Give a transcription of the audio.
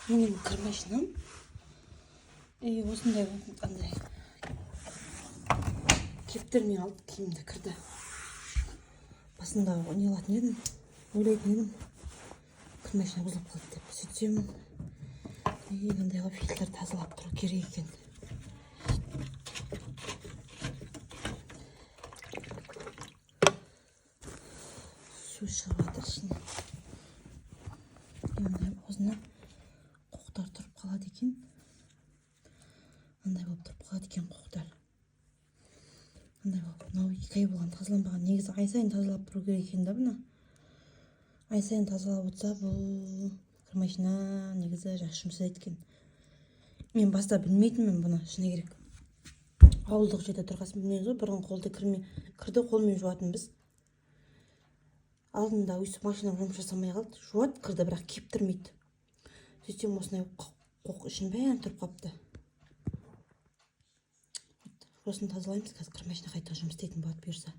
Менің кір машинам осындай андай кептірмей алып киімді кірді. Басында не алатын едім, ойлайтын едім, кір машина бұзылып қалды деп. Сөйтсем, мынандай қылып фильтр тазалап тұру керек екен. Су шығып жатыр ішіне. Мындай осына қоқтар тұрып қалады екен. Мындай болып тұрып қалады екен қоқтар. Мындай болып, мынау 2 ай болған тазаланбаған. Негізі ай сайын тазалап тұру керек екен да бұны. Ай сайын тазалап отырса, бұл кір машина негізі жақсы жұмыс істейді екен. Мен баста білмейтінмін бұны, шыны керек. Ауылдық жерде тұрғасын білмейміз ғой, бұрын кірді қолмен жуатынбыз. Алдында өйстіп машинам жұмыс жасамай қалды, жуат кірді, бірақ кептірмейді. Сөйтсем осындай қоқ ішін бәрін тұрып қапты. Осыны тазалаймыз, қазір кір машина қайта жұмыс істейтін болады бұйырса.